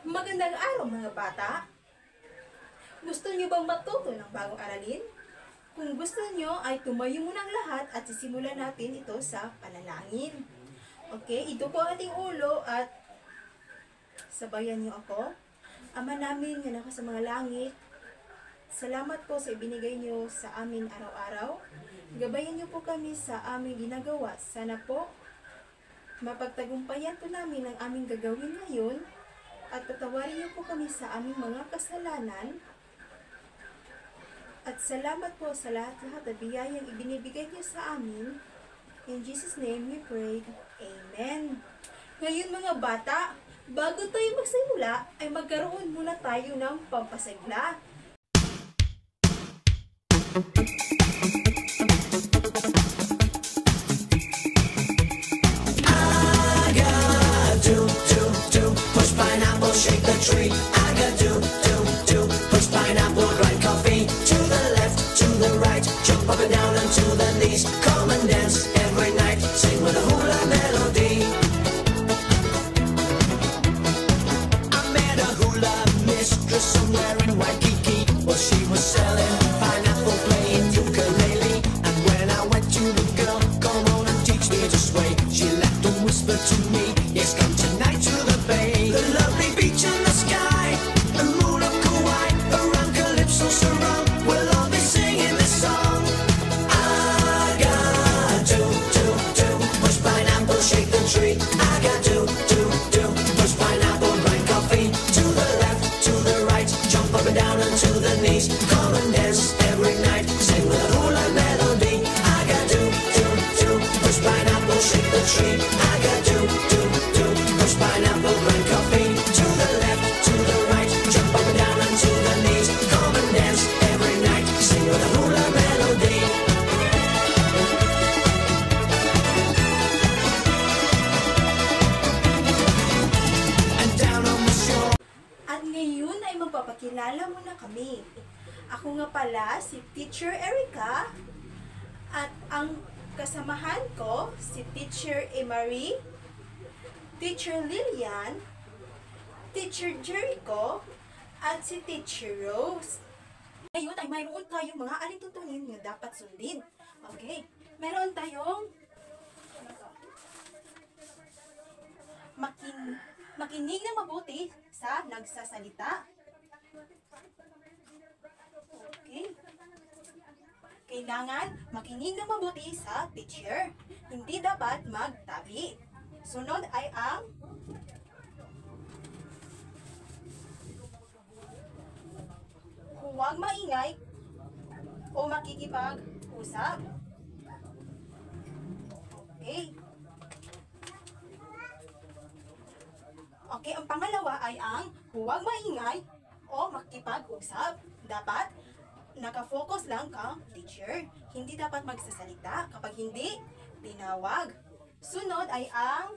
Magandang araw mga bata! Gusto niyo bang matuto ng bagong aralin? Kung gusto niyo ay tumayo muna ang lahat at sisimulan natin ito sa panalangin. Okay, ito po ang ating ulo at sabayan niyo ako. Ama namin nga naka sa mga langit, salamat po sa ibinigay niyo sa amin araw-araw. Gabayan niyo po kami sa aming ginagawa. Sana po mapagtagumpayan po namin ang aming gagawin ngayon at patawarin niyo po kami sa aming mga kasalanan. At salamat po sa lahat-lahat na biyayang ibinibigay niyo sa amin. In Jesus' name we pray. Amen. Ngayon mga bata, bago tayo magsimula, ay magkaroon muna tayo ng pampasigla. Push pineapple, shake the tree. I got do. Push pineapple, grind coffee. To the left, to the right. Jump up and down and to the knees. Come and dance every night. Sing with a hula melody. I met a hula mistress somewhere in Waikiki. Well, she was selling pineapple, playing ukulele. And when I went to the girl, come on and teach me to sway. She laughed and whispered to me, yes, come tonight to the bay. The lovely beach in the sky, the moon of Kauai, around Calypso surround. We'll all be singing this song. I got do. Push pineapple, shake the tree. I got do. Push pineapple, grind coffee. To the left, to the right, jump up and down and to the knees. Come and dance every night, sing with a hula melody. I got do. Push pineapple, shake the tree. I got do. Push pineapple, grind coffee. To the left, to the right, jump up and down and to the knees. Come and dance every night, sing with a hula melody. And down on the shore. At ngayon ay magpapakilala muna kami. Ako nga pala si Teacher Erica at ang kasamahan ko si Teacher Emery, Teacher Lilian, Teacher Jericho, at si Teacher Rose. Ngayon ay mayroon tayong mga alintuntunin na dapat sundin. Okay, meron tayong makinig ng mabuti sa nagsasalita. Okay. Kailangan makinig ng mabuti sa teacher. Hindi dapat magtabi. Sunod ay ang huwag maingay o makikipag-usap. Okay. Okay, ang pangalawa ay ang huwag maingay o makikipag-usap. Dapat nakafocus lang kang teacher. Hindi dapat magsasalita. Kapag hindi, tinawag. Sunod ay ang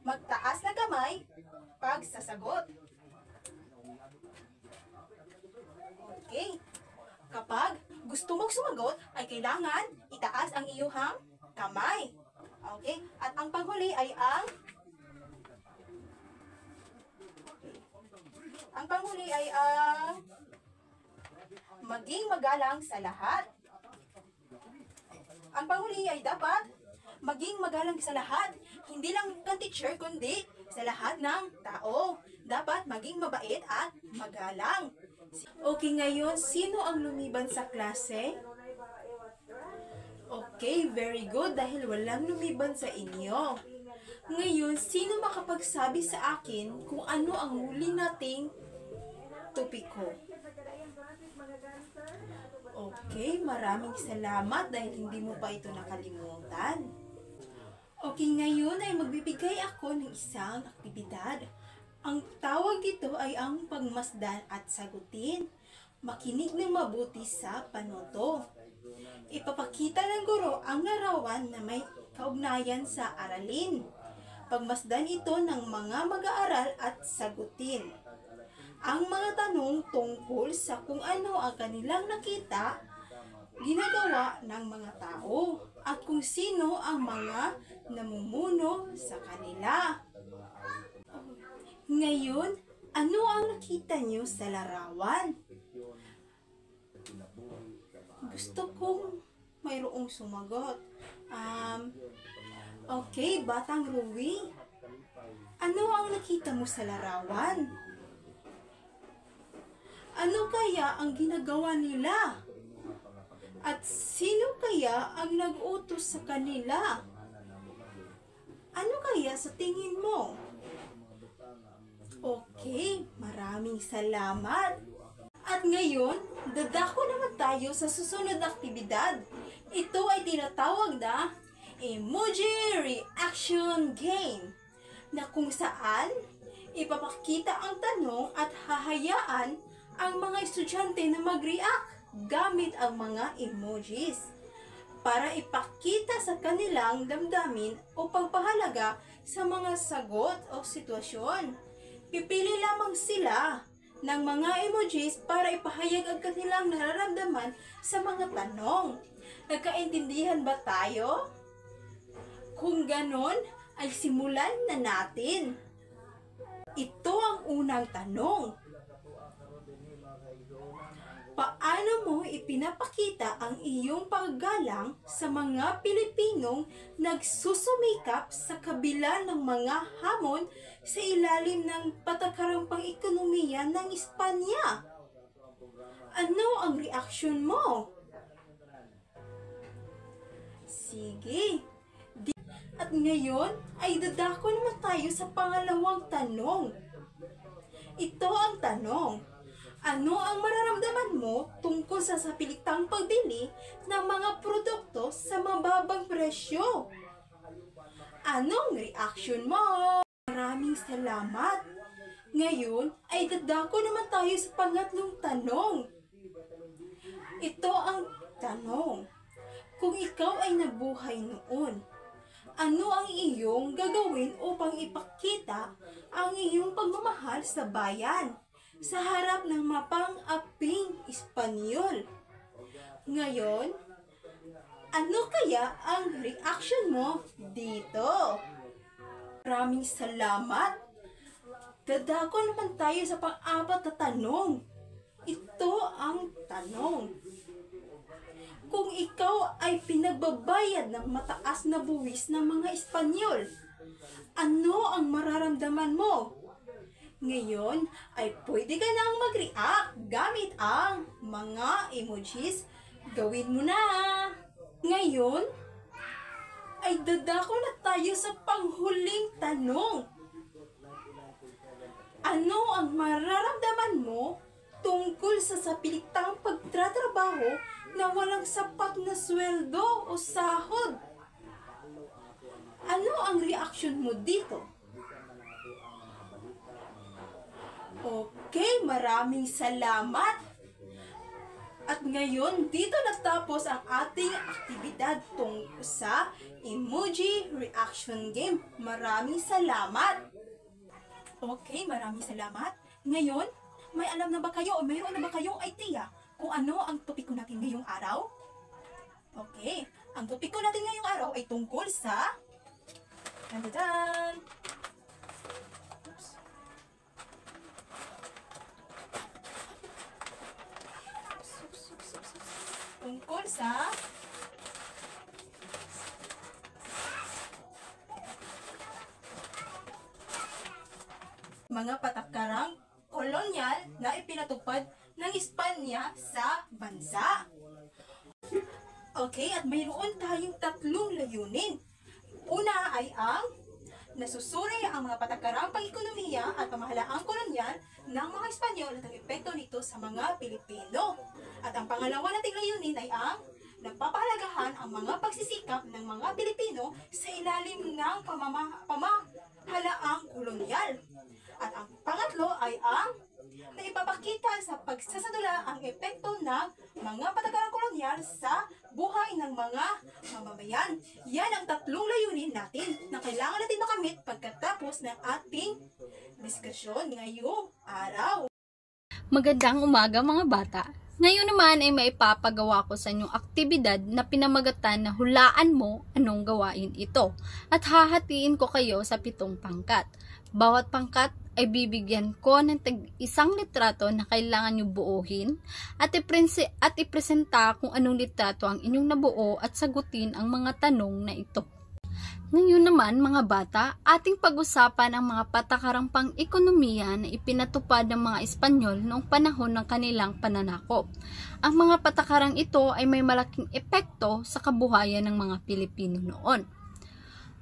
magtaas na kamay pag sasagot. Okay. Kapag gusto mong sumagot, ay kailangan itaas ang iyong kamay. Okay. At ang panghuli ay ang maging magalang sa lahat. Ang panghuli ay dapat maging magalang sa lahat. Hindi lang kang teacher, kundi sa lahat ng tao. Dapat maging mabait at magalang. Okay, ngayon, sino ang lumiban sa klase? Okay, very good dahil walang lumiban sa inyo. Ngayon, sino makapagsabi sa akin kung ano ang huli nating topiko? Okay, maraming salamat dahil hindi mo pa ito nakalimutan. Okay, ngayon ay magbibigay ako ng isang aktibidad. Ang tawag dito ay ang pagmasdan at sagutin. Makinig ng mabuti sa panoto. Ipapakita ng guro ang larawan na may kaugnayan sa aralin. Pagmasdan ito ng mga mag-aaral at sagutin ang mga tanong tungkol sa kung ano ang kanilang nakita, ginagawa ng mga tao, at kung sino ang mga namumuno sa kanila. Ngayon, ano ang nakita niyo sa larawan? Gusto kong mayroong sumagot. Okay, Batang Ruby. Ano ang nakita mo sa larawan? Ano kaya ang ginagawa nila? At sino kaya ang nag-utos sa kanila? Ano kaya sa tingin mo? Okay, maraming salamat. At ngayon, dadako naman tayo sa susunod na aktibidad. Ito ay tinatawag na Emoji Reaction Game, na kung saan ipapakita ang tanong at hahayaan ang mga estudyante na mag-react gamit ang mga emojis para ipakita sa kanilang damdamin o pagpahalaga sa mga sagot o sitwasyon. Pipili lamang sila ng mga emojis para ipahayag ang kanilang nararamdaman sa mga tanong. Nagkaintindihan ba tayo? Kung ganon, ay simulan na natin. Ito ang unang tanong. Paano mo ipinapakita ang iyong paggalang sa mga Pilipinong nagsusumikap sa kabila ng mga hamon sa ilalim ng patakarang pang-ekonomiya ng Espanya? Ano ang reaksyon mo? Sige. At ngayon ay dadako naman tayo sa pangalawang tanong. Ito ang tanong. Ano ang mararamdaman mo tungkol sa sapilitang pagbili ng mga produkto sa mababang presyo? Anong reaction mo? Maraming salamat. Ngayon ay dadako naman tayo sa pangatlong tanong. Ito ang tanong. Kung ikaw ay nabuhay noon, ano ang iyong gagawin upang ipakita ang iyong pagmamahal sa bayan sa harap ng mapang-aping Espanyol? Ngayon, ano kaya ang reaction mo dito? Maraming salamat. Dadako naman tayo sa pang-apat na tanong. Ito ang tanong. Kung ikaw ay pinagbabayad ng mataas na buwis ng mga Espanyol, ano ang mararamdaman mo? Ngayon ay pwede ka nang mag-react gamit ang mga emojis. Gawin mo na! Ngayon ay dadako na tayo sa panghuling tanong. Ano ang mararamdaman mo tungkol sa sapilitang pagtatrabaho na walang sapat na sweldo o sahod? Ano ang reaksyon mo dito? Okay, maraming salamat. At ngayon, dito natapos ang ating aktibidad tungkol sa Emoji Reaction Game. Maraming salamat. Okay, maraming salamat. Ngayon, may alam na ba kayo o mayroon na ba kayong idea kung ano ang topiko natin ngayong araw? Okay, ang topiko natin ngayong araw ay tungkol sa tungkol sa mga patakarang kolonyal na ipinatupad ng Espanya sa bansa. Okay, at mayroon tayong tatlong layunin. Una ay ang nasusuri ang mga patakarang pang-ekonomiya at pamahalaang kolonyal ng mga Espanyol at ang epekto nito sa mga Pilipino. At ang pangalawa nating layunin ay ang nagpapahalagahan ang mga pagsisikap ng mga Pilipino sa ilalim ng pamahalaang kolonyal. At ang pangatlo ay ang naipapakita sa pagsasadula ang epekto ng mga patakarang kolonyal sa buhay ng mga mamamayan. Yan ang tatlong layunin natin na kailangan natin makamit pagkatapos ng ating diskusyon ngayong araw. Magandang umaga mga bata. Ngayon naman ay maipapagawa ko sa inyong aktibidad na pinamagatan na hulaan mo anong gawain ito at hahatiin ko kayo sa 7 pangkat. Bawat pangkat ay bibigyan ko ng isang litrato na kailangan nyo buuhin at ipresenta kung anong litrato ang inyong nabuo at sagutin ang mga tanong na ito. Ngayon naman mga bata, ating pag-usapan ang mga patakarang pang-ekonomiya na ipinatupad ng mga Espanyol noong panahon ng kanilang pananakop. Ang mga patakarang ito ay may malaking epekto sa kabuhayan ng mga Pilipino noon.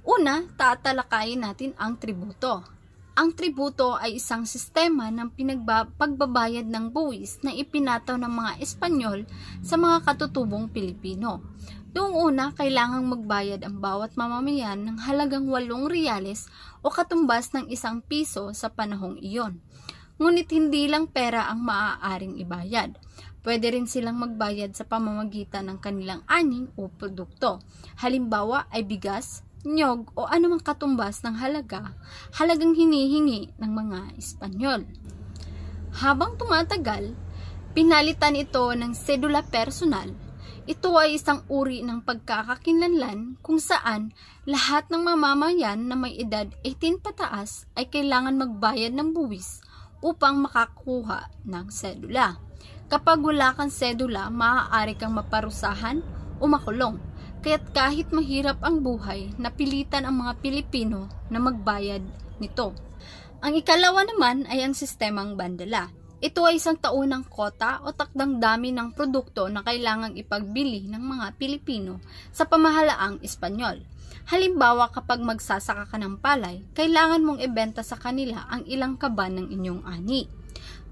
Una, tatalakayin natin ang tributo. Ang tributo ay isang sistema ng pagbabayad ng buwis na ipinataw ng mga Espanyol sa mga katutubong Pilipino. Noong una, kailangang magbayad ang bawat mamamayan ng halagang 8 reales o katumbas ng 1 piso sa panahong iyon. Ngunit hindi lang pera ang maaaring ibayad. Pwede rin silang magbayad sa pamamagitan ng kanilang ani o produkto. Halimbawa ay bigas, nyog o anumang katumbas ng halagang hinihingi ng mga Espanyol. Habang tumatagal, pinalitan ito ng sedula personal. Ito ay isang uri ng pagkakakilanlan kung saan lahat ng mamamayan na may edad 18 pataas ay kailangan magbayad ng buwis upang makakuha ng sedula. Kapag wala kang sedula, maaari kang maparusahan o makulong. Kaya't kahit mahirap ang buhay, napilitan ang mga Pilipino na magbayad nito. Ang ikalawa naman ay ang sistemang bandala. Ito ay isang taunang kota o takdang dami ng produkto na kailangang ipagbili ng mga Pilipino sa pamahalaang Espanyol. Halimbawa, kapag magsasaka ka ng palay, kailangan mong ibenta sa kanila ang ilang kaban ng inyong ani.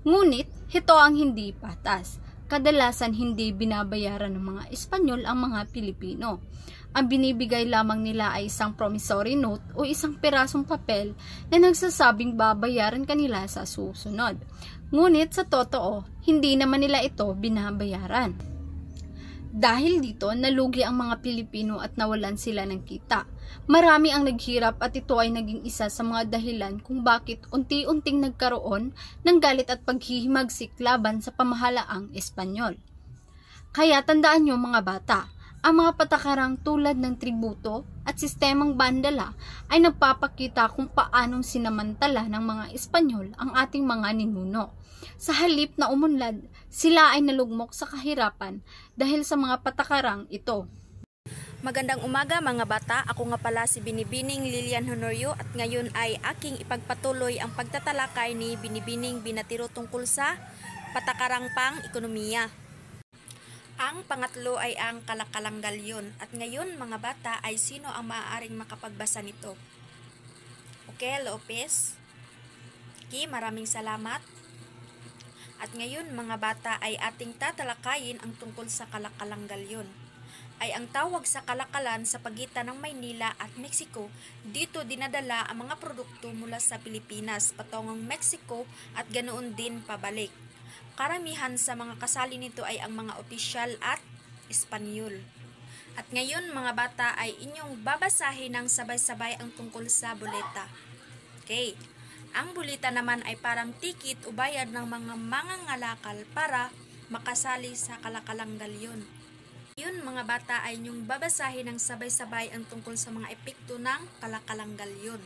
Ngunit, ito ang hindi patas. Kadalasan hindi binabayaran ng mga Espanyol ang mga Pilipino. Ang binibigay lamang nila ay isang promissory note o isang pirasong papel na nagsasabing babayaran kanila sa susunod. Ngunit sa totoo, hindi naman nila ito binabayaran. Dahil dito, nalugi ang mga Pilipino at nawalan sila ng kita. Marami ang naghirap at ito ay naging isa sa mga dahilan kung bakit unti-unting nagkaroon ng galit at paghihimagsik laban sa pamahalaang Espanyol. Kaya tandaan nyo mga bata, ang mga patakarang tulad ng tributo at sistemang bandala ay nagpapakita kung paanong sinamantala ng mga Espanyol ang ating mga ninuno. Sa halip na umunlad, sila ay nalugmok sa kahirapan dahil sa mga patakarang ito. Magandang umaga mga bata, ako nga pala si Binibining Lilian Honorio at ngayon ay aking ipagpatuloy ang pagtatalakay ni Binibining Binatiro tungkol sa patakarang pang-ekonomiya. Ang pangatlo ay ang kalakalanggalyon at ngayon mga bata ay sino ang maaaring makapagbasa nito? Okay, Lopez. Okay, maraming salamat. At ngayon mga bata ay ating tatalakayin ang tungkol sa kalakalanggalyon. Ay ang tawag sa kalakalan sa pagitan ng Maynila at Mexico, dito dinadala ang mga produkto mula sa Pilipinas patungong Mexico at ganoon din pabalik. Karamihan sa mga kasali nito ay ang mga opisyal at Espanyol. At ngayon mga bata ay inyong babasahin ng sabay-sabay ang tungkol sa boleta. Okay. Ang boleta naman ay parang tikit o bayad ng mga mangangalakal para makasali sa kalakalanggalyon. Yun mga bata ay inyong babasahin ng sabay-sabay ang tungkol sa mga epekto ng kalakalanggalyon.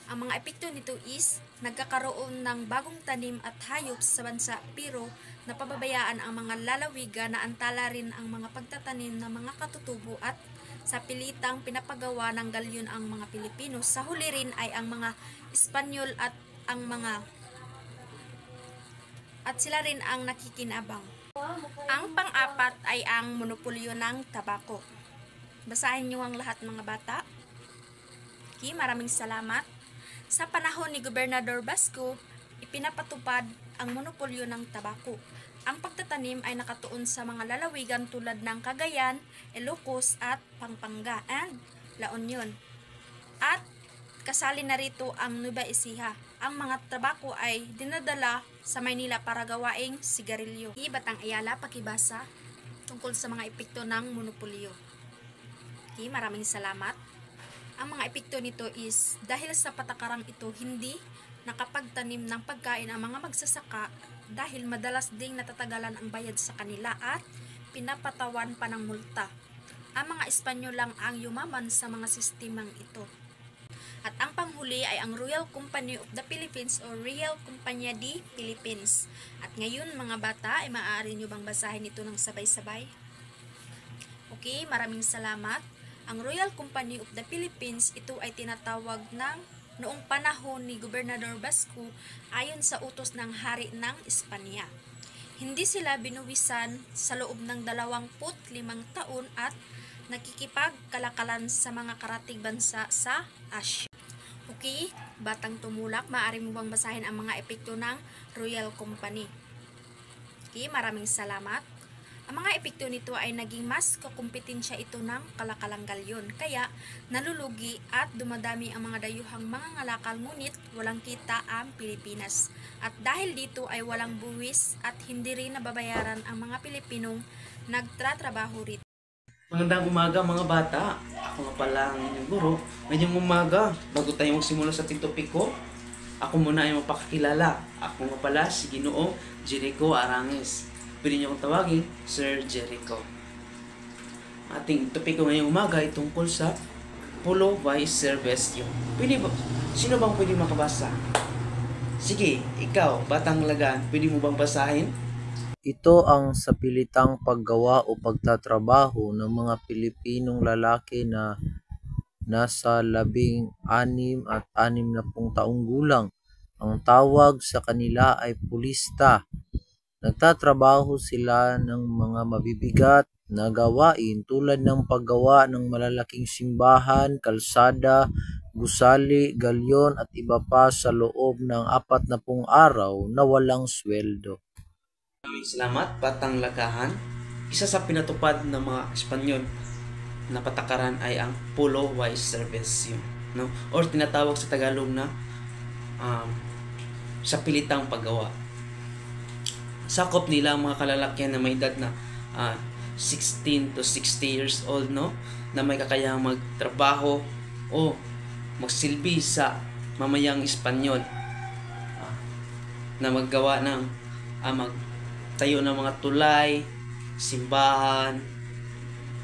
Ang mga epekto nito is nagkakaroon ng bagong tanim at hayop sa bansa pero napababayaan ang mga lalawigan na antala rin ang mga pagtatanim ng mga katutubo at sa pilitang pinapagawa ng galyon ang mga Pilipino. Sa huli rin ay ang mga Espanyol at sila rin ang nakikinabang. Ang pang-apat ay ang monopolyo ng tabako. Basahin niyo ang lahat mga bata. Okay, maraming salamat. Sa panahon ni Gobernador Basco, ipinapatupad ang monopolyo ng tabako. Ang pagtatanim ay nakatuon sa mga lalawigan tulad ng Cagayan, Ilocos at Pampanga and La Union. At kasali na rito ang Nueva Ecija. Ang mga tabako ay dinadala sa Maynila para gawaing sigarilyo. Batang Ayala, pakibasa tungkol sa mga epekto ng monopolyo. Okay, maraming salamat. Ang mga epekto nito is dahil sa patakarang ito hindi nakapagtanim ng pagkain ang mga magsasaka dahil madalas ding natatagalan ang bayad sa kanila at pinapatawan pa ng multa. Ang mga Espanyol lang ang yumaman sa mga sistemang ito. At ang panghuli ay ang Royal Company of the Philippines o Real Compañía de Philippines. At ngayon mga bata, ay maaari nyo bang basahin ito ng sabay-sabay? Okay, maraming salamat. Ang Royal Company of the Philippines, ito ay tinatawag ng noong panahon ni Gobernador Basco ayon sa utos ng Hari ng Espanya. Hindi sila binuwisan sa loob ng 25 taon at nakikipagkalakalan sa mga karatig bansa sa Asia. Okay, batang tumulak, maaari mo bang basahin ang mga epekto ng Royal Company? Okay, maraming salamat. Ang mga epekto nito ay naging mas kakumpetensya ito ng kalakalang galyon. Kaya nalulugi at dumadami ang mga dayuhang mga ngalakal ngunit walang kita ang Pilipinas. At dahil dito ay walang buwis at hindi rin nababayaran ang mga Pilipinong nagtratrabaho rito. Magandang umaga mga bata. Ako nga pala ang inyong guro. Ngayong umaga, bago tayo magsimula sa ating topiko, ako muna ay mapakakilala. Ako nga pala si Ginoong Jericho Arangues. Pwede niyo akong tawagin, Sir Jericho. Ating topiko ngayong umaga ay tungkol sa Pulo Vice Servicio. Sino bang pwede makabasa? Sige, ikaw, Batang Lagan, pwede mo bang basahin? Ito ang sapilitang paggawa o pagtatrabaho ng mga Pilipinong lalaki na nasa 16 at 60 taong gulang. Ang tawag sa kanila ay pulista. Nagtatrabaho sila ng mga mabibigat na gawain tulad ng paggawa ng malalaking simbahan, kalsada, gusali, galyon at iba pa sa loob ng 40 araw na walang sweldo. Maraming salamat, Batang Lagahan. Isa sa pinatupad ng mga Espanyol na patakaran ay ang Pulo Vice Servicio, no? Or tinatawag sa Tagalog na sapilitang paggawa. Sakop nila ang mga kalalakyan na may edad na 16 to 60 years old, no? Na may kakayahang magtrabaho o magsilbi sa mamayang Espanyol, na maggawa ng magtayo ng mga tulay, simbahan,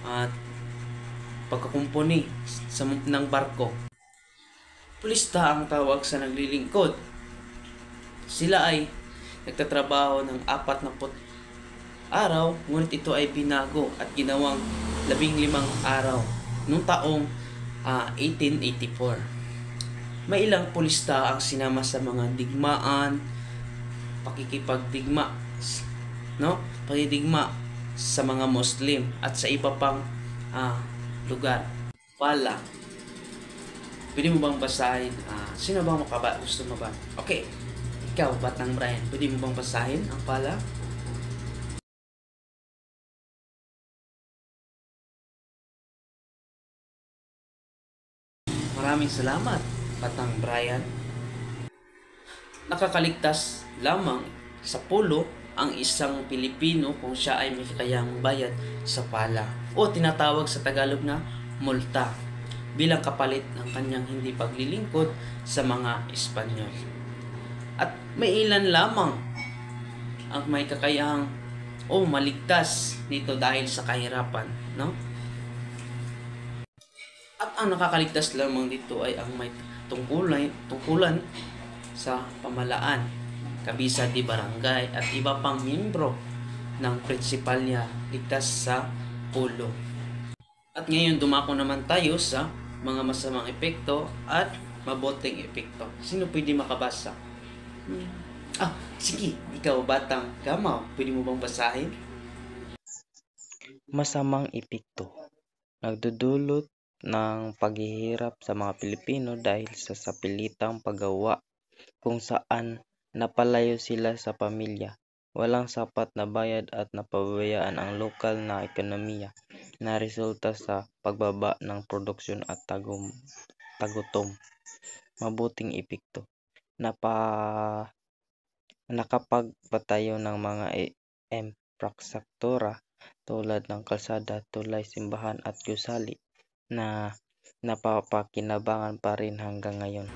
at pagkakumpuni ng barko. Pulista ang tawag sa naglilingkod. Sila ay nagtatrabaho ng 40 araw, ngunit ito ay binago at ginawang 15 araw noong taong 1884. May ilang pulista ang sinama sa mga digmaan, pakikipagdigma, no? Pakidigma sa mga Muslim at sa iba pang lugar. Pala. Pwede mo bang basahin? Sino bang gusto mo ba? Okay. Ikaw, Batang Brian, pwede mo bang basahin ang pala? Maraming salamat, Batang Brian. Nakakaligtas lamang sa pulo ang isang Pilipino kung siya ay may kakayahang bayad sa pala o tinatawag sa Tagalog na multa bilang kapalit ng kanyang hindi paglilingkod sa mga Espanyol. At may ilan lamang ang may kakayahang o maligtas dito dahil sa kahirapan, no? At ang nakakaligtas lamang dito ay ang may tungkulan sa pamalaan, kabisa di barangay at iba pang miyembro ng prinsipalya ligtas sa pulo. At ngayon dumako naman tayo sa mga masamang epekto at mabuting epekto. Sino pwede makabasa? Sige, ikaw Batang Gamaw, pwede mo bang basahin? Masamang epekto. Nagdudulot ng paghihirap sa mga Pilipino dahil sa sapilitang paggawa kung saan napalayo sila sa pamilya, walang sapat na bayad at napabayaan ang lokal na ekonomiya na resulta sa pagbaba ng produksyon at tagutom. Mabuting epekto. Nakapagpatayo ng mga infrastruktura tulad ng kalsada, tulay, simbahan at gusali na napapakinabangan pa rin hanggang ngayon.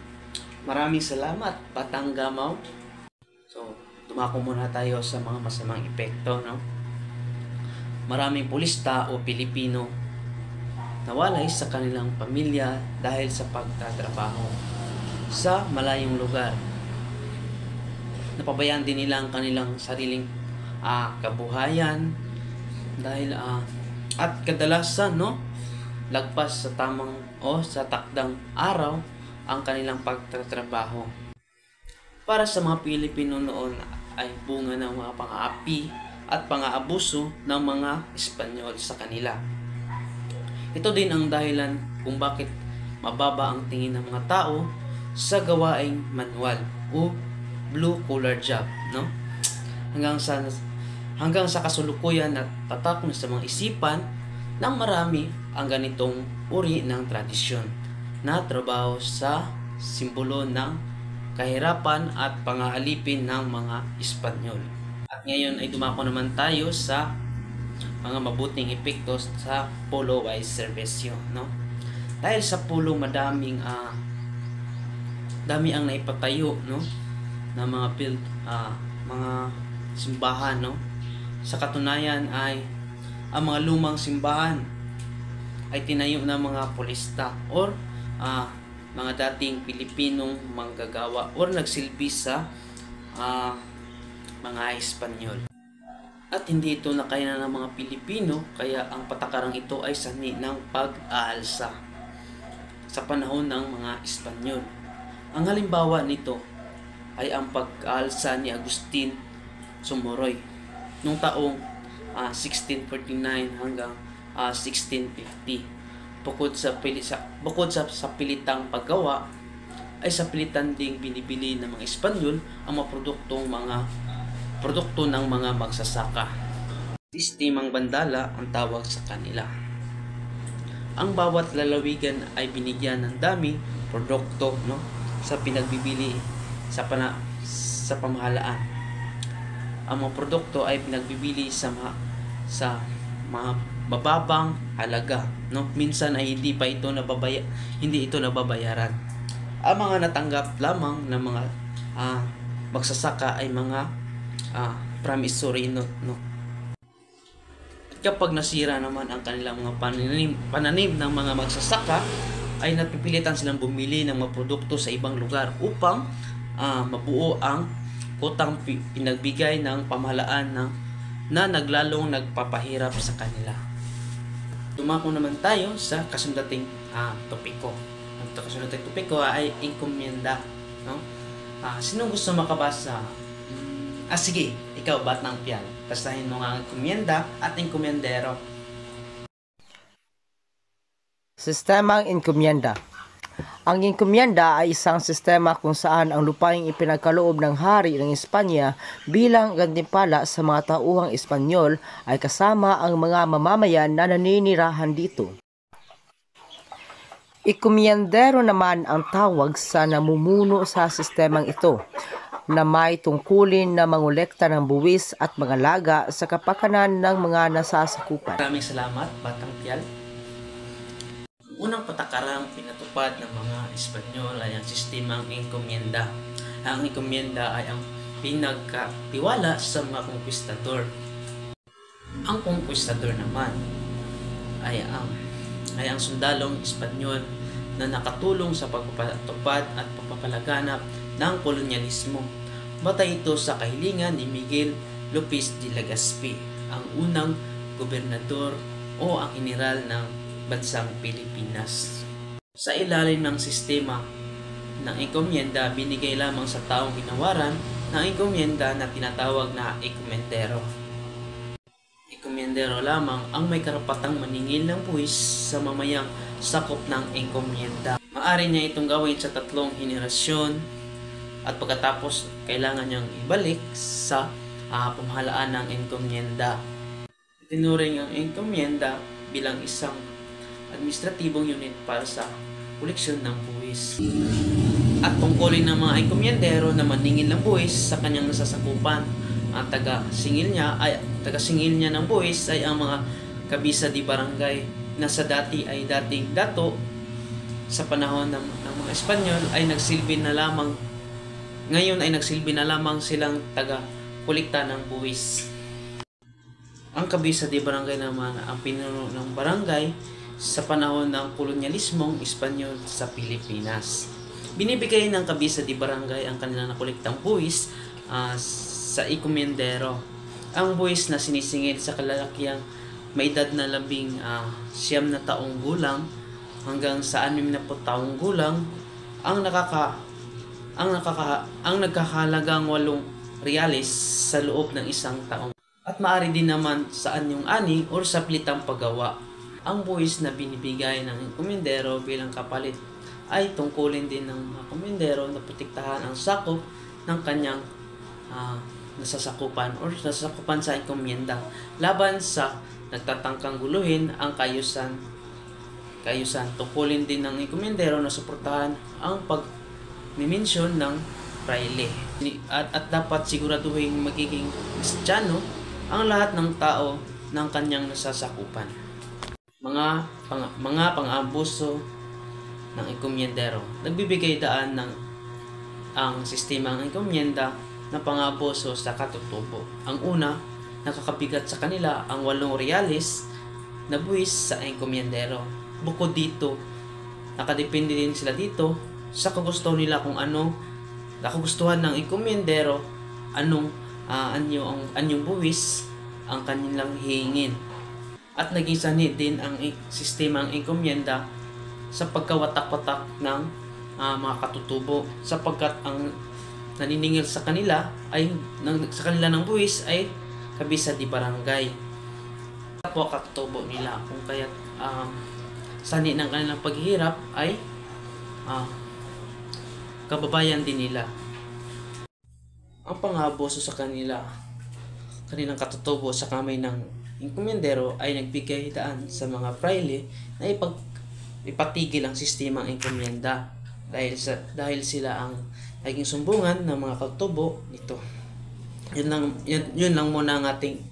Maraming salamat, Batang Gamaw. So, dumako muna tayo sa mga masamang epekto, no? Maraming pulista o Pilipino nawalay sa kanilang pamilya dahil sa pagtatrabaho sa malayong lugar. Napabayaan din nila ang kanilang sariling kabuhayan dahil at kadalasan, no, lagpas sa tamang o sa takdang araw ang kanilang pagtatrabaho. Para sa mga Pilipino noon ay bunga ng mga pang-aapi at pang-aabuso ng mga Espanyol sa kanila. Ito din ang dahilan kung bakit mababa ang tingin ng mga tao sa gawaing manual o blue collar job, no? Hanggang sa kasulukuyan at tatak na sa mga isipan ng marami ang ganitong uri ng tradisyon na trabaho sa simbolo ng kahirapan at pang-aalipin ng mga Espanyol. At ngayon ay dumako naman tayo sa mga mabuting epekto sa Pulo ay serbisyo, no? Dahil sa Pulo dami ang naipatayo, no, na mga simbahan, no? Sa katunayan ay ang mga lumang simbahan ay tinayo ng mga pulista or mga dating Pilipinong manggagawa or nagsilbi sa mga Espanyol. At hindi ito nakaya ng mga Pilipino, kaya ang patakarang ito ay sanhi ng pag-aalsa sa panahon ng mga Espanyol. Ang halimbawa nito ay ang pag-aalsa ni Agustin Sumoroy noong taong 1649 hanggang 1650. Bukod sa pilitang paggawa, ay sa pilitan ding binibili ng mga Espanyol ang mga produkto ng mga magsasaka. Sistemang bandala ang tawag sa kanila. Ang bawat lalawigan ay binigyan ng daming produkto, no, sa pinagbibili sa pamahalaan. Ang mga produkto ay pinagbibili sa mga mababang halaga, no? Minsan ay hindi ito nababayaran. Ang mga natanggap lamang ng mga magsasaka ay mga promissory note, no? Kapag nasira naman ang kanilang mga pananim ng mga magsasaka, ay napipilitan silang bumili ng mga produkto sa ibang lugar upang mabuo ang utang pinagbigay ng pamahalaan na naglalong nagpapahirap sa kanila. Dumako naman tayo sa kasundating topiko. Ang kasundating topiko ay encomienda, no? Sino gusto makabasa? Sige, ikaw, Batang Pial. Basahin mo nga ang encomienda at encomiendero. Sistemang encomienda. Ang encomienda ay isang sistema kung saan ang lupaing ipinagkaloob ng hari ng Espanya bilang gantimpala sa mga tauhang Espanyol ay kasama ang mga mamamayan na naninirahan dito. Encomiendero naman ang tawag sa namumuno sa sistemang ito, na may tungkulin na mangolekta ng buwis at mga laga sa kapakanan ng mga nasasakupan. Maraming salamat, Batang Pial. Unang patakarang pinatupad ng mga Espanyol ay ang sistemang encomienda. Ang encomienda ay ang pinagkatiwala sa mga conquistador. Ang conquistador naman ay ang sundalong Espanyol na nakatulong sa pagpapatupad at pagpapalaganap ng kolonyalismo. Batay ito sa kahilingan ni Miguel Lopez de Legazpi, ang unang gobernador o ang general ng bansang Pilipinas. Sa ilalim ng sistema ng encomienda, binigay lamang sa taong ginawaran ng encomienda na tinatawag na encomiendero. Encomiendero lamang ang may karapatang maningil ng buwis sa mamayang sakop ng encomienda. Maaari niya itong gawin sa 3 henerasyon at pagkatapos kailangan niyang ibalik sa pamahalaan ng encomienda. Tinuring ang encomienda bilang isang administratibong unit para sa koleksyon ng buwis. At tungkulin ng mga encomiendero na maningil ng buwis sa kanyang nasasakupan. Ang taga-singil niya ng buwis ay ang mga kabisa di barangay na sa dating dato sa panahon ng mga Espanyol ay nagsilbi na lamang silang pagkulikta ng buwis. Ang kabisa de barangay naman ang pinuno ng barangay sa panahon ng kolonyalismong Espanyol sa Pilipinas. Binibigay ng kabisa de barangay ang kanilang nakuliktang buwis sa enkomendero. Ang buwis na sinisingil sa kalalakiang may edad na 19 na taong gulang hanggang sa 60 taong gulang ang nagkakahalagang 8 reales sa loob ng isang taong. At maaari din naman sa anyong ani o sa pilitang paggawa. Ang buwis na binibigay ng enkomendero bilang kapalit ay tungkulin din ng enkomendero na protektahan ang sakop ng kanyang nasasakupan o nasasakupan sa enkomienda laban sa nagtatangkang guluhin ang kayusan. Tungkulin din ng enkomendero na suportahan ang pag-mimensyon ng praile. At dapat siguraduhin magiging Kristiyano ang lahat ng tao ng kanyang nasasakupan. Mga pang-abuso ng enkomendero. Nagbibigay daan ng ang sistema ng enkomienda na pang-abuso sa katutubo. Ang una, nakakabigat sa kanila ang 8 reales na buwis sa enkomendero. Bukod dito, nakadepende din sila dito sa kagusto nila kung ano nakagustuhan ng enkomendero, anyong buwis ang kanilang hihingin. At naging sanhi din ang sistema ng enkomienda sa pagkawatak-watak ng mga katutubo, sapagkat ang naniningil sa kanila ng buwis ay kabisa di barangay. Kapwa katutubo nila, kung kaya sanhi ng kanilang paghihirap ay kababayan din nila. Ang pang-abuso sa kanilang katutubo sa kamay ng enkomendero ay nagbigay daan sa mga praile na ipatigil ang sistema ng enkomienda dahil sila ang naging sumbungan ng mga katutubo nito. Yun lang muna ang ating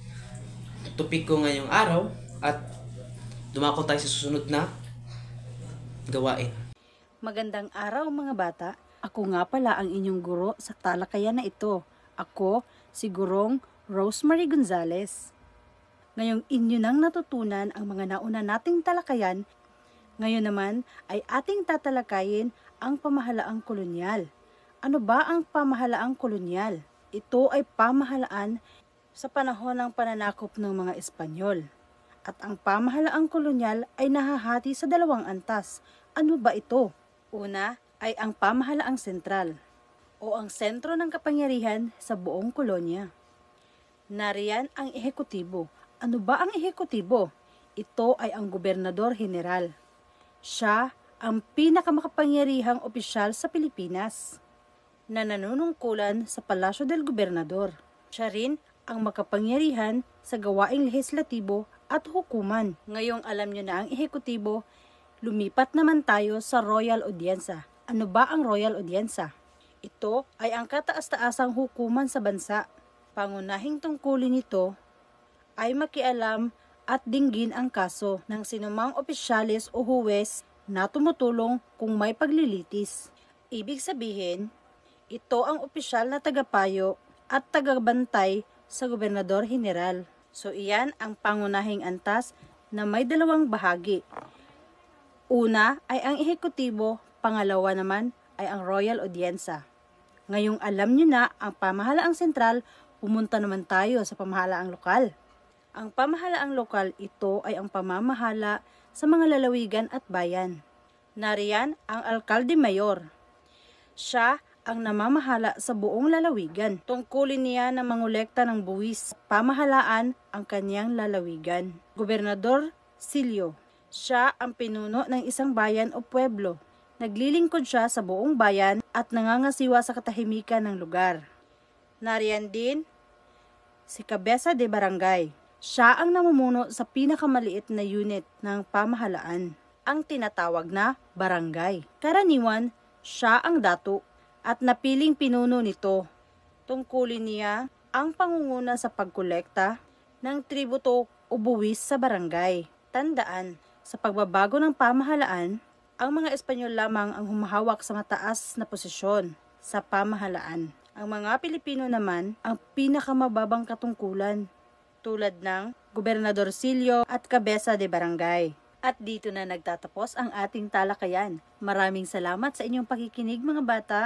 topik ko ngayong araw, at dumako tayo sa susunod na gawain. Magandang araw mga bata. Ako nga pala ang inyong guro sa talakayan na ito. Ako, si Gurong Rosemary Gonzales. Ngayong inyo nang natutunan ang mga nauna nating talakayan, ngayon naman ay ating tatalakayin ang pamahalaang kolonyal. Ano ba ang pamahalaang kolonyal? Ito ay pamahalaan sa panahon ng pananakop ng mga Espanyol. At ang pamahalaang kolonyal ay nahahati sa 2 antas. Ano ba ito? Una ay ang pamahalaang sentral o ang sentro ng kapangyarihan sa buong kolonya. Nariyan ang ehekutibo. Ano ba ang ehekutibo? Ito ay ang gobernador general. Siya ang pinakamakapangyarihang opisyal sa Pilipinas na nanunungkulan sa Palasyo del Gobernador. Siya rin ang makapangyarihan sa gawaing lehislatibo at hukuman. Ngayong alam nyo na ang ehekutibo, lumipat naman tayo sa Royal Audienza. Ano ba ang Royal Audienza? Ito ay ang kataas-taasang hukuman sa bansa. Pangunahing tungkulin nito ay makialam at dinggin ang kaso ng sinumang opisyalis o huwes na tumutulong kung may paglilitis. Ibig sabihin, ito ang opisyal na tagapayo at tagabantay sa gobernador general. So iyan ang pangunahing antas na may 2 bahagi. Una ay ang ehekutibo, pangalawa naman ay ang Royal Audienza. Ngayong alam nyo na ang pamahalaang sentral, pumunta naman tayo sa pamahalaang lokal. Ang pamahalaang lokal, ito ay ang pamamahala sa mga lalawigan at bayan. Nariyan ang alkalde mayor. Siya ang namamahala sa buong lalawigan. Tungkulin niya na mangolekta ng buwis, pamahalaan ang kanyang lalawigan. Gobernador Silio. Siya ang pinuno ng isang bayan o pueblo. Naglilingkod siya sa buong bayan at nangangasiwa sa katahimikan ng lugar. Nariyan din si Cabeza de Barangay. Siya ang namumuno sa pinakamaliit na unit ng pamahalaan, ang tinatawag na barangay. Karaniwan, siya ang dato at napiling pinuno nito. Tungkulin niya ang pangunguna sa pagkolekta ng tributo o buwis sa barangay. Tandaan, sa pagbabago ng pamahalaan, ang mga Espanyol lamang ang humahawak sa mataas na posisyon sa pamahalaan. Ang mga Pilipino naman ang pinakamababang katungkulan, tulad ng Gobernador Silio at Cabeza de Barangay. At dito na nagtatapos ang ating talakayan. Maraming salamat sa inyong pakikinig mga bata.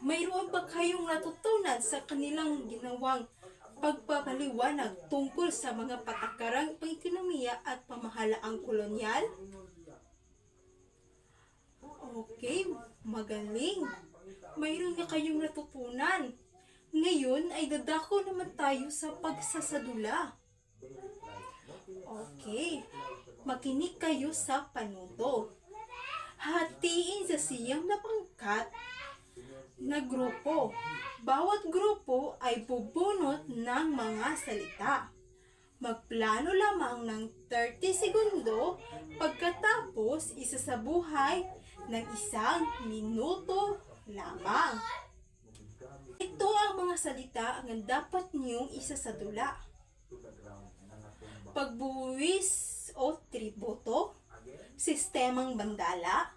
Mayroon ba kayong natutunan sa kanilang ginawang pagpapaliwanag tungkol sa mga patakarang pang-ekonomiya at pamahalaang kolonyal? Okay, magaling. Mayroon na kayong natutunan. Ngayon ay dadako naman tayo sa pagsasadula. Okay, makinig kayo sa panuto. Hatiin sa siyam na pangkat na grupo. Bawat grupo ay bubunot ng mga salita. Magplano lamang ng 30 segundo, pagkatapos isasabuhay ng 1 minuto lamang. Ito ang mga salita ang dapat niyong isasadula. Pagbuwis o tributo, sistemang bandala,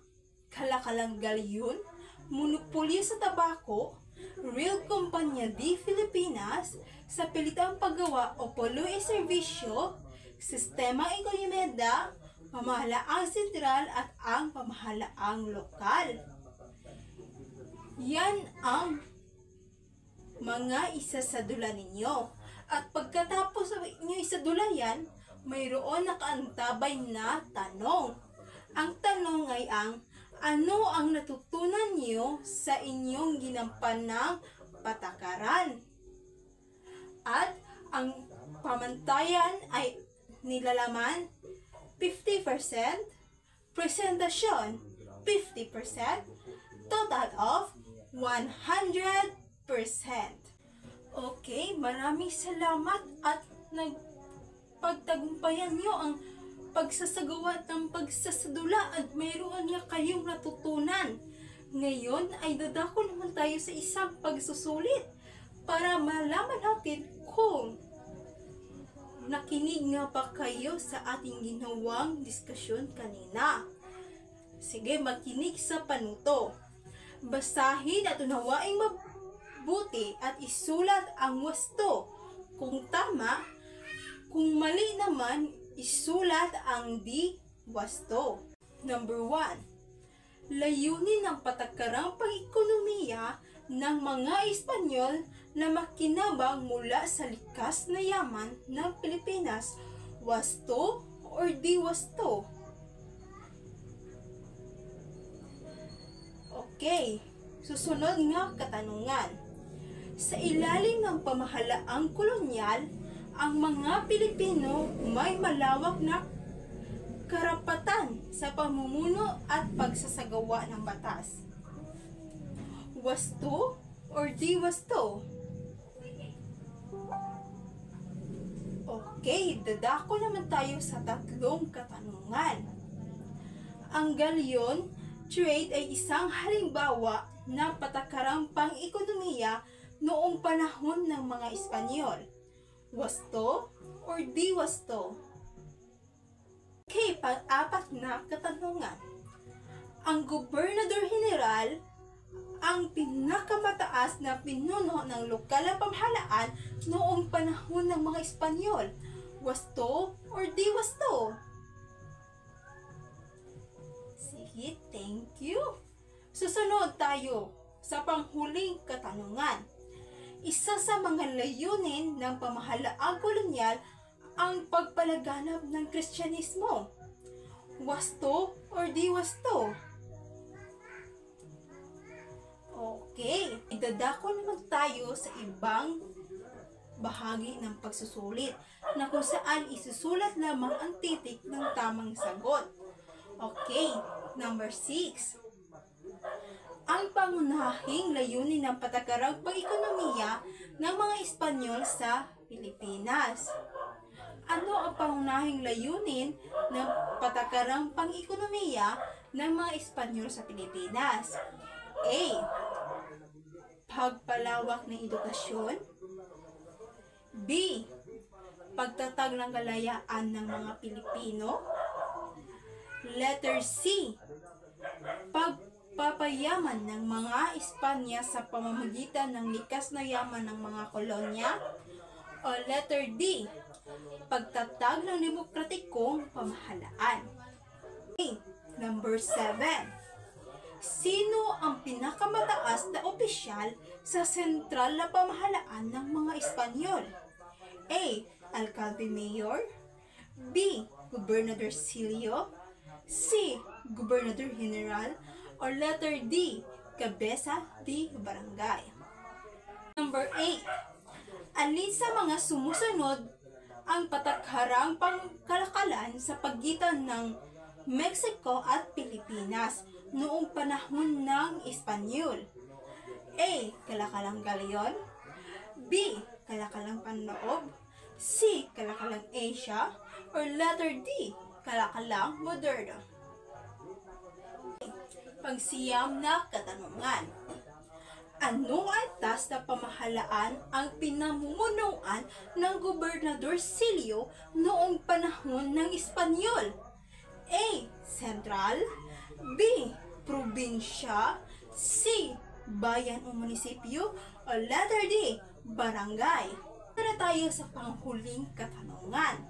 kalakalang galyon, monopolyo sa tabako, Real Compañía de Filipinas, sa pilitang paggawa o polo e serbisyo, sistema ekonomida, pamahalaang sentral at ang pamahalaang lokal. Yan ang mga isasadula ninyo. At pagkatapos inyo isadula yan, mayroon nakaantabay na tanong. Ang tanong ay ano ang natutunan niyo sa inyong ginampan ng patakaran? At ang pamantayan ay nilalaman 50%, presentasyon 50%, total of 100%. Okay, maraming salamat at pagtagumpayan nyo ang pagsasagawa ng pagsasadula at mayroon nga kayong natutunan. Ngayon ay dadako naman tayo sa isang pagsusulit para malaman natin kung nakinig nga ba kayo sa ating ginawang diskusyon kanina. Sige, makinig sa panuto. Basahin at unawaing mabuti at isulat ang wasto. Kung tama, kung mali naman, isulat ang di wasto. Number 1. Layunin ng patakarang pang-ekonomiya ng mga Espanyol na makinabang mula sa likas na yaman ng Pilipinas, wasto or di wasto? Okay, susunod nga katanungan. Sa ilalim ng pamahalaang kolonyal, ang mga Pilipino may malawak na karapatan sa pamumuno at pagsasagawa ng batas. Wasto or di wasto? Okay, dadako naman tayo sa tatlong katanungan. Ang galyon trade ay isang halimbawa ng patakarang pang-ekonomiya noong panahon ng mga Espanyol. Wasto or di wasto? Okay, pang-apat na katanungan. Ang Gobernador General ang pinakamataas na pinuno ng lokal na pamahalaan noong panahon ng mga Espanyol. Wasto or di wasto? Sige, thank you. Susunod tayo sa panghuling katanungan. Isa sa mga layunin ng pamahalaang kolonyal ang pagpalaganap ng Kristyanismo. Wasto or di wasto? Okay, idadako naman tayo sa ibang bahagi ng pagsusulit na kung saan isusulat lamang ang titik ng tamang sagot. Okay, number 6. Ang pangunahing layunin ng patakarang pang-ekonomiya ng mga Espanyol sa Pilipinas. Ano ang pangunahing layunin ng patakarang pang-ekonomiya ng mga Espanyol sa Pilipinas? A. Pagpalawak ng edukasyon. B. Pagtatag ng kalayaan ng mga Pilipino. Letter C. pagpapayaman ng mga Espanya sa pamamagitan ng likas na yaman ng mga kolonya? O letter D, pagtatag ng demokratikong pamahalaan? Okay, number 7. Sino ang pinakamataas na opisyal sa sentral na pamahalaan ng mga Espanyol? A. Alcalde Mayor, B. Gobernadorcillo, C. Gobernador General, or letter D. Cabeza de Barangay. Number 8. Alin sa mga sumusunod ang patakharang pangkalakalan sa pagitan ng Mexico at Pilipinas noong panahon ng Espanyol? A. Kalakalang Galeon, B. Kalakalang Panloob, C. Kalakalang Asia, or letter D. Kalakalang Moderno. Pagsiyam na katanungan. Anong antas na pamahalaan ang pinamumunuan ng Gobernadorcillo noong panahon ng Espanyol? A. Sentral, B. Probinsya, C. Bayan o munisipyo, o letter D. Barangay. Tara tayo sa panghuling katanungan.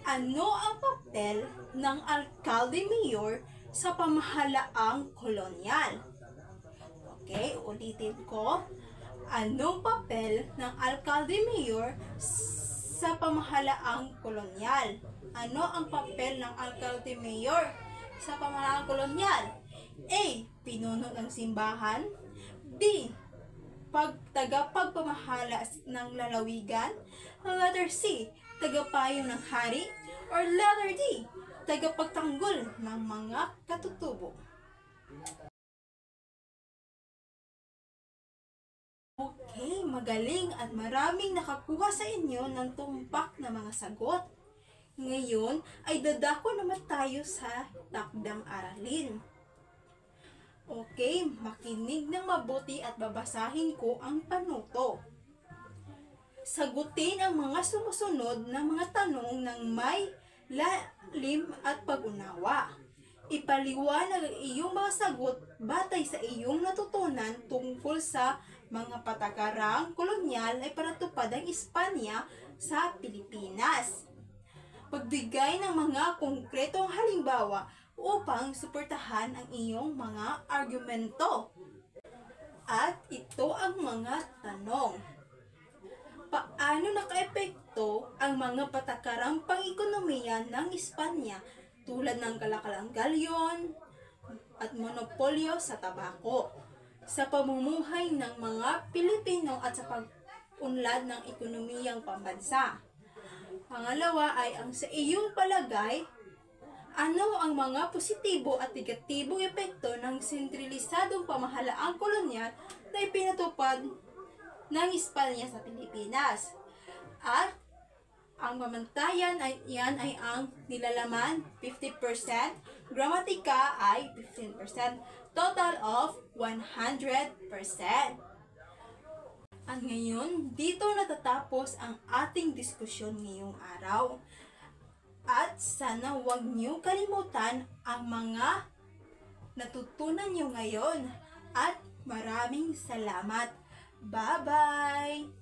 Ano ang papel ng Alcalde Mayor sa pamahalaang kolonyal? Okay, ulitin ko. Anong papel ng Alcalde Mayor sa pamahalaang kolonyal? Ano ang papel ng Alcalde Mayor sa pamahalaang kolonyal? A. Pinuno ng simbahan, B. Tagapagpamahala ng lalawigan, letter C. Tagapayo ng hari, or letter D. Tagapagtanggol ng mga katutubo. Okay, magaling at maraming nakakuha sa inyo ng tumpak na mga sagot. Ngayon ay dadako naman tayo sa takdang aralin. Okay, makinig ng mabuti at babasahin ko ang panuto. Sagutin ang mga sumusunod na mga tanong ng may lalim at pag-unawa. Ipaliwanag ang iyong mga sagot batay sa iyong natutunan tungkol sa mga patakarang kolonyal ay panatupad ng Espanya sa Pilipinas. Pagbigay ng mga konkretong halimbawa upang suportahan ang iyong mga argumento. At ito ang mga tanong. Paano nakaepekto ang mga patakarang pang-ekonomiya ng Espanya tulad ng kalakalang galyon at monopolyo sa tabako sa pamumuhay ng mga Pilipino at sa pag-unlad ng ekonomiyang pambansa? Pangalawa ay ang sa iyong palagay, ano ang mga positibo at negatibong epekto ng sentralisadong pamahalaang kolonyal na ipinatupad ng Espanya sa Pilipinas? At ang pamantayan ay yan ay ang nilalaman 50%, gramatika ay 15%, total of 100%. At ngayon, dito natatapos ang ating diskusyon ngayong araw. At sana huwag niyo kalimutan ang mga natutunan niyo ngayon. At maraming salamat. Bye-bye!